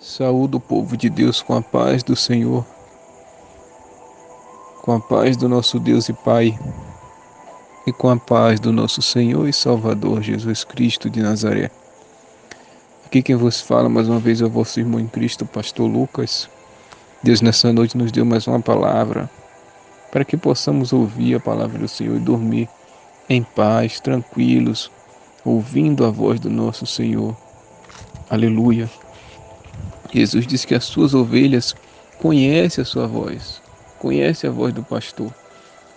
Saúde o povo de Deus com a paz do Senhor, com a paz do nosso Deus e Pai, e com a paz do nosso Senhor e Salvador Jesus Cristo de Nazaré. Aqui quem vos fala mais uma vez é o vosso irmão em Cristo, Pastor Lucas. Deus nessa noite nos deu mais uma palavra, para que possamos ouvir a palavra do Senhor e dormir em paz, tranquilos, ouvindo a voz do nosso Senhor. Aleluia. Jesus disse que as suas ovelhas conhecem a sua voz, conhecem a voz do pastor,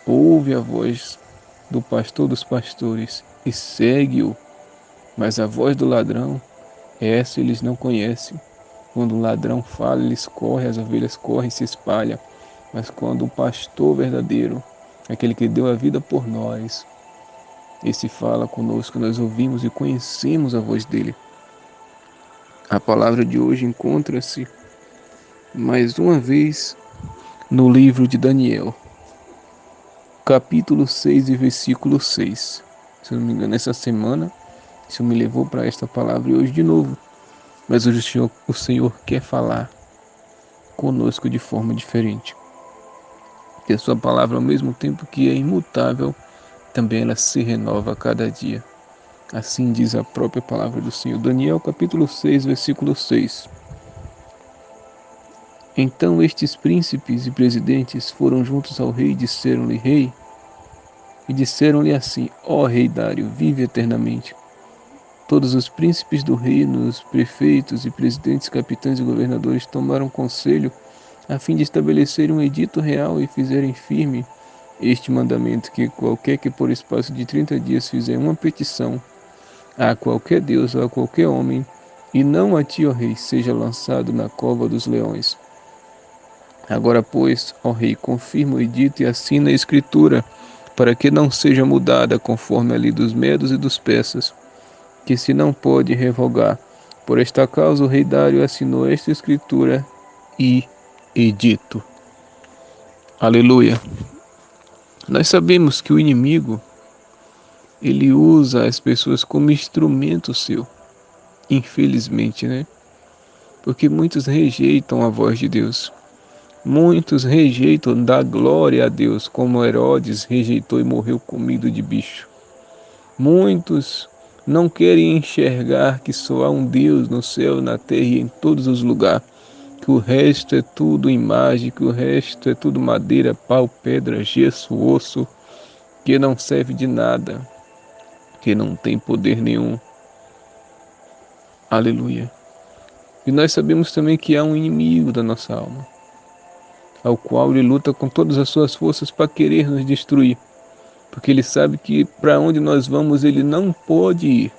ouve a voz do pastor dos pastores e segue-o. Mas a voz do ladrão, essa eles não conhecem. Quando o ladrão fala, eles correm, as ovelhas correm e se espalham. Mas quando o pastor verdadeiro, aquele que deu a vida por nós, esse fala conosco, nós ouvimos e conhecemos a voz dele. A palavra de hoje encontra-se mais uma vez no livro de Daniel, capítulo 6 e versículo 6. Se eu não me engano, essa semana o Senhor me levou para esta palavra e hoje de novo. Mas hoje o Senhor quer falar conosco de forma diferente. E a sua palavra, ao mesmo tempo que é imutável, também ela se renova a cada dia. Assim diz a própria palavra do Senhor. Daniel capítulo 6, versículo 6. Então estes príncipes e presidentes foram juntos ao rei e disseram-lhe, rei, e disseram-lhe assim, ó rei Dário, vive eternamente. Todos os príncipes do reino, os prefeitos e presidentes, capitães e governadores tomaram conselho a fim de estabelecer um edito real e fizerem firme este mandamento, que qualquer que por espaço de 30 dias fizer uma petição a qualquer deus ou a qualquer homem, e não a ti, ó rei, seja lançado na cova dos leões. Agora, pois, ó rei, confirma o edito e assina a escritura, para que não seja mudada conforme a lei dos medos e dos persas, que se não pode revogar. Por esta causa o rei Dário assinou esta escritura e edito. Aleluia. Nós sabemos que o inimigo, ele usa as pessoas como instrumento seu. Infelizmente, né? Porque muitos rejeitam a voz de Deus. Muitos rejeitam dar glória a Deus, como Herodes rejeitou e morreu comido de bicho. Muitos não querem enxergar que só há um Deus no céu, na terra e em todos os lugares, que o resto é tudo imagem, que o resto é tudo madeira, pau, pedra, gesso, osso, que não serve de nada, que não tem poder nenhum. Aleluia. E nós sabemos também que há um inimigo da nossa alma, ao qual ele luta com todas as suas forças para querer nos destruir, porque ele sabe que para onde nós vamos ele não pode ir.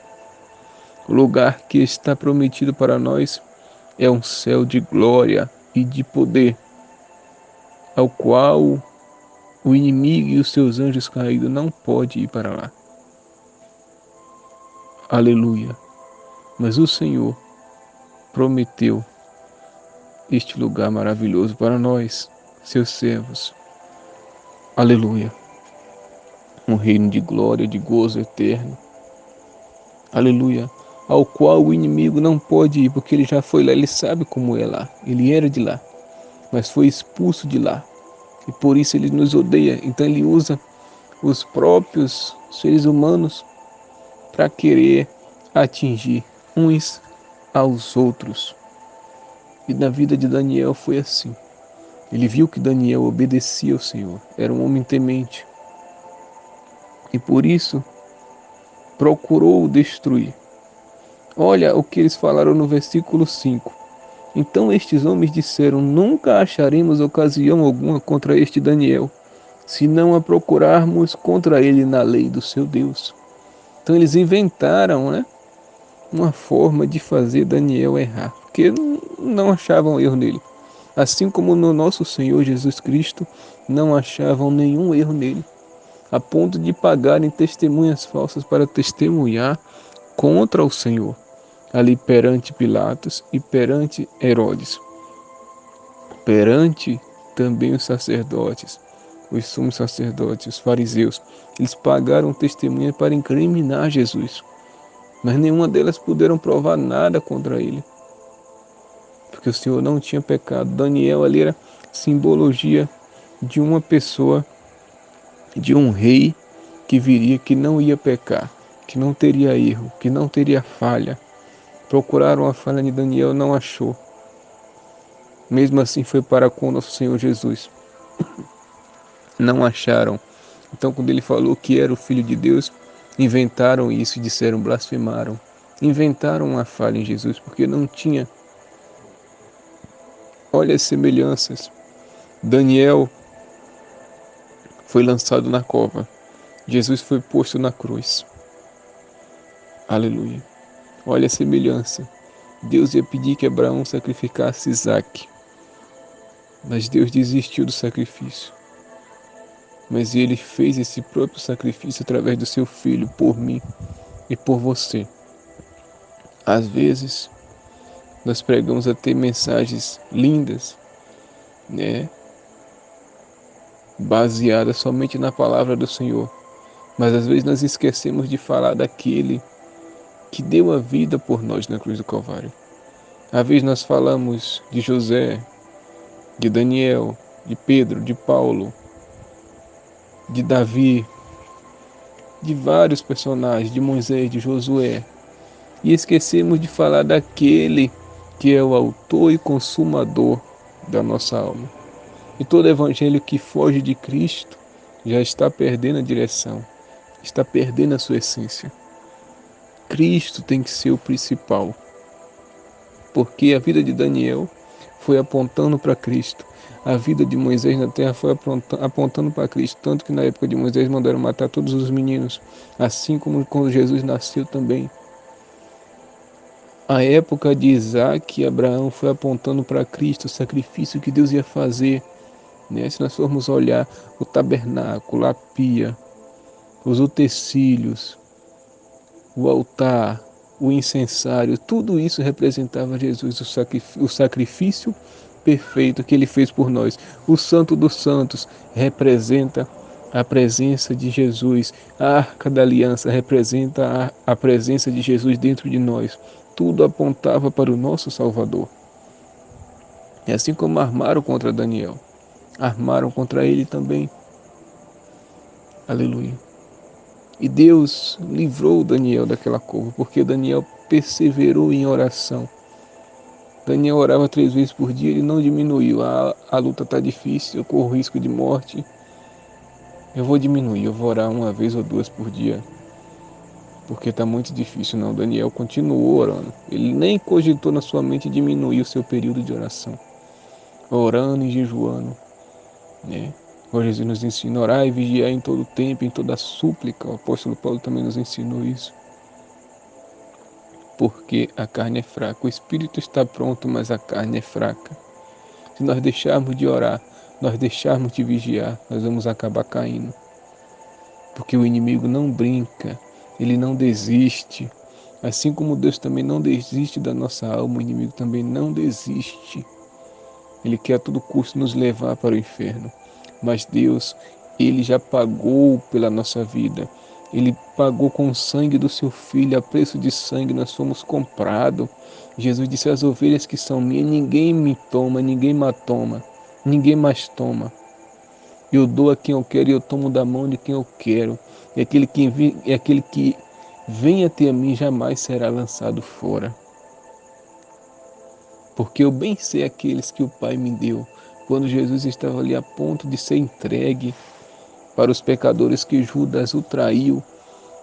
O lugar que está prometido para nós é um céu de glória e de poder, ao qual o inimigo e os seus anjos caídos não podem ir para lá. Aleluia. Mas o Senhor prometeu este lugar maravilhoso para nós, seus servos. Aleluia. Um reino de glória, de gozo eterno. Aleluia. Ao qual o inimigo não pode ir, porque ele já foi lá, ele sabe como é lá. Ele era de lá, mas foi expulso de lá. E por isso ele nos odeia. Então ele usa os próprios seres humanos para querer atingir uns aos outros. E na vida de Daniel foi assim. Ele viu que Daniel obedecia ao Senhor, era um homem temente. E por isso procurou o destruir. Olha o que eles falaram no versículo 5. Então estes homens disseram, nunca acharemos ocasião alguma contra este Daniel, se não a procurarmos contra ele na lei do seu Deus. Então eles inventaram, né, uma forma de fazer Daniel errar, porque não achavam erro nele. Assim como no nosso Senhor Jesus Cristo, não achavam nenhum erro nele, a ponto de pagarem testemunhas falsas para testemunhar contra o Senhor, ali perante Pilatos e perante Herodes, perante também os sacerdotes, os sumos sacerdotes, os fariseus. Eles pagaram testemunha para incriminar Jesus, mas nenhuma delas puderam provar nada contra ele, porque o Senhor não tinha pecado. Daniel ali era simbologia de uma pessoa, de um rei que viria, que não ia pecar, que não teria erro, que não teria falha. Procuraram a falha de Daniel, não achou. Mesmo assim foi para com nosso Senhor Jesus. Não acharam. Então quando ele falou que era o Filho de Deus, inventaram isso e disseram, blasfemaram. Inventaram uma falha em Jesus, porque não tinha. Olha as semelhanças. Daniel foi lançado na cova. Jesus foi posto na cruz. Aleluia. Olha a semelhança. Deus ia pedir que Abraão sacrificasse Isaque. Mas Deus desistiu do sacrifício. Mas ele fez esse próprio sacrifício através do seu filho, por mim e por você. Às vezes, nós pregamos até mensagens lindas, né? Baseadas somente na palavra do Senhor. Mas às vezes nós esquecemos de falar daquele que deu a vida por nós na cruz do Calvário. Às vezes nós falamos de José, de Daniel, de Pedro, de Paulo, de Davi, de vários personagens, de Moisés, de Josué. E esquecemos de falar daquele que é o autor e consumador da nossa alma. E todo evangelho que foge de Cristo já está perdendo a direção, está perdendo a sua essência. Cristo tem que ser o principal, porque a vida de Daniel foi apontando para Cristo. A vida de Moisés na terra foi apontando para Cristo, tanto que na época de Moisés mandaram matar todos os meninos, assim como quando Jesus nasceu também. A época de Isaac e Abraão foi apontando para Cristo, o sacrifício que Deus ia fazer. Né? Se nós formos olhar o tabernáculo, a pia, os utensílios, o altar, o incensário, tudo isso representava Jesus, o sacrifício perfeito que ele fez por nós. O Santo dos Santos representa a presença de Jesus. A Arca da Aliança representa a presença de Jesus dentro de nós. Tudo apontava para o nosso Salvador. É assim como armaram contra Daniel, armaram contra ele também. Aleluia. E Deus livrou Daniel daquela cova, porque Daniel perseverou em oração. Daniel orava 3 vezes por dia, ele não diminuiu. A luta está difícil, eu corro risco de morte. Eu vou diminuir, eu vou orar 1 vez ou 2 por dia. Porque está muito difícil. Não, Daniel continuou orando. Ele nem cogitou na sua mente diminuir o seu período de oração. Orando e jejuando. Né? Hoje Jesus nos ensina a orar e vigiar em todo tempo, em toda súplica. O apóstolo Paulo também nos ensinou isso. Porque a carne é fraca. O espírito está pronto, mas a carne é fraca. Se nós deixarmos de orar, nós deixarmos de vigiar, nós vamos acabar caindo. Porque o inimigo não brinca, ele não desiste. Assim como Deus também não desiste da nossa alma, o inimigo também não desiste. Ele quer a todo custo nos levar para o inferno. Mas Deus, ele já pagou pela nossa vida. Ele pagou com o sangue do seu filho, a preço de sangue nós fomos comprados. Jesus disse, as ovelhas que são minhas, ninguém me toma, ninguém mais toma, ninguém mais toma. Eu dou a quem eu quero e eu tomo da mão de quem eu quero. E aquele que vem até a mim jamais será lançado fora. Porque eu bem sei aqueles que o Pai me deu. Quando Jesus estava ali a ponto de ser entregue para os pecadores que Judas o traiu,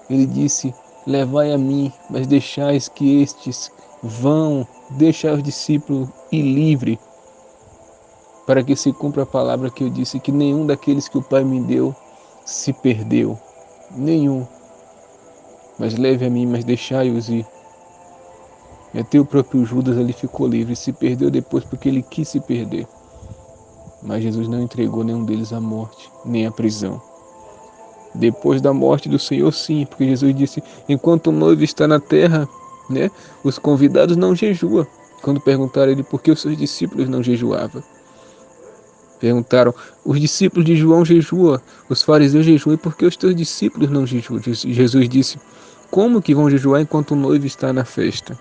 ele disse, levai a mim, mas deixais que estes vão, deixai os discípulos ir livre, para que se cumpra a palavra que eu disse, que nenhum daqueles que o Pai me deu se perdeu, nenhum. Mas leve a mim, mas deixai-os ir. E até o próprio Judas ali ficou livre, se perdeu depois porque ele quis se perder. Mas Jesus não entregou nenhum deles à morte, nem à prisão. Depois da morte do Senhor, sim, porque Jesus disse, enquanto o noivo está na terra, né, os convidados não jejuam. Quando perguntaram a ele por que os seus discípulos não jejuavam. Perguntaram, os discípulos de João jejuam, os fariseus jejuam, e por que os teus discípulos não jejuam? Jesus disse, como que vão jejuar enquanto o noivo está na festa?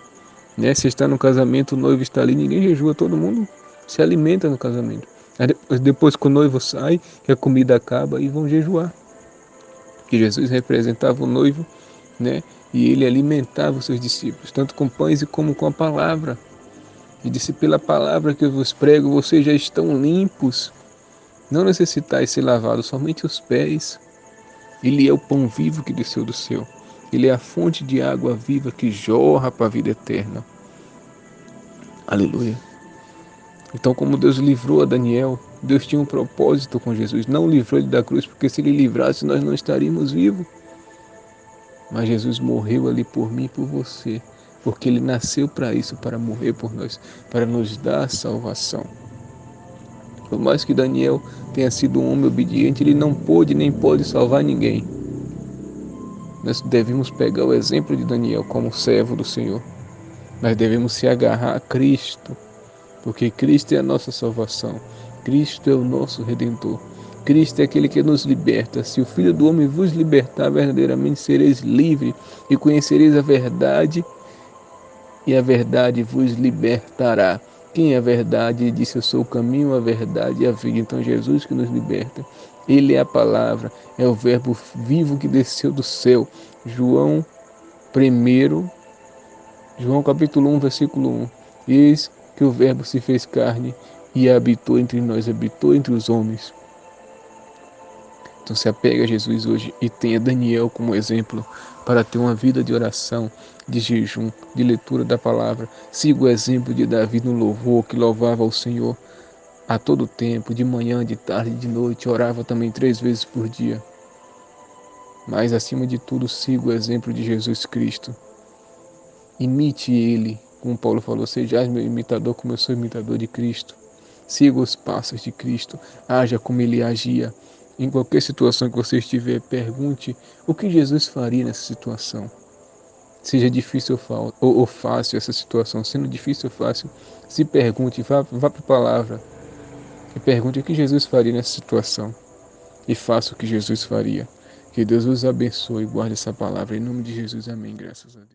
Né? Se está no casamento, o noivo está ali, ninguém jejua, todo mundo se alimenta no casamento. Aí depois que o noivo sai, que a comida acaba, aí vão jejuar. Que Jesus representava o noivo, né? E ele alimentava os seus discípulos, tanto com pães como com a palavra. E disse: pela palavra que eu vos prego, vocês já estão limpos. Não necessitais ser lavados, somente os pés. Ele é o pão vivo que desceu do céu. Ele é a fonte de água viva que jorra para a vida eterna. Aleluia. Então, como Deus livrou a Daniel, Deus tinha um propósito com Jesus. Não livrou ele da cruz, porque se ele livrasse, nós não estaríamos vivos. Mas Jesus morreu ali por mim e por você, porque ele nasceu para isso, para morrer por nós, para nos dar salvação. Por mais que Daniel tenha sido um homem obediente, ele não pôde nem pode salvar ninguém. Nós devemos pegar o exemplo de Daniel como servo do Senhor. Nós devemos se agarrar a Cristo, porque Cristo é a nossa salvação. Cristo é o nosso Redentor. Cristo é aquele que nos liberta. Se o Filho do Homem vos libertar, verdadeiramente sereis livres e conhecereis a verdade, e a verdade vos libertará. Quem é a verdade? Ele disse: eu sou o caminho, a verdade e a vida. Então Jesus que nos liberta. Ele é a palavra, é o verbo vivo que desceu do céu. João 1, João capítulo 1, versículo 1. Eis que o verbo se fez carne e habitou entre nós, habitou entre os homens. Então se apega a Jesus hoje e tenha Daniel como exemplo para ter uma vida de oração, de jejum, de leitura da palavra. Siga o exemplo de Davi no louvor, que louvava ao Senhor a todo tempo, de manhã, de tarde, de noite, orava também 3 vezes por dia. Mas acima de tudo, siga o exemplo de Jesus Cristo. Imite ele, como Paulo falou: sejais meu imitador como eu sou imitador de Cristo. Siga os passos de Cristo, haja como ele agia. Em qualquer situação que você estiver, pergunte o que Jesus faria nessa situação. Seja difícil ou fácil essa situação, sendo difícil ou fácil, se pergunte, vá para a palavra e pergunte o que Jesus faria nessa situação. E faça o que Jesus faria. Que Deus os abençoe e guarde essa palavra. Em nome de Jesus, amém. Graças a Deus.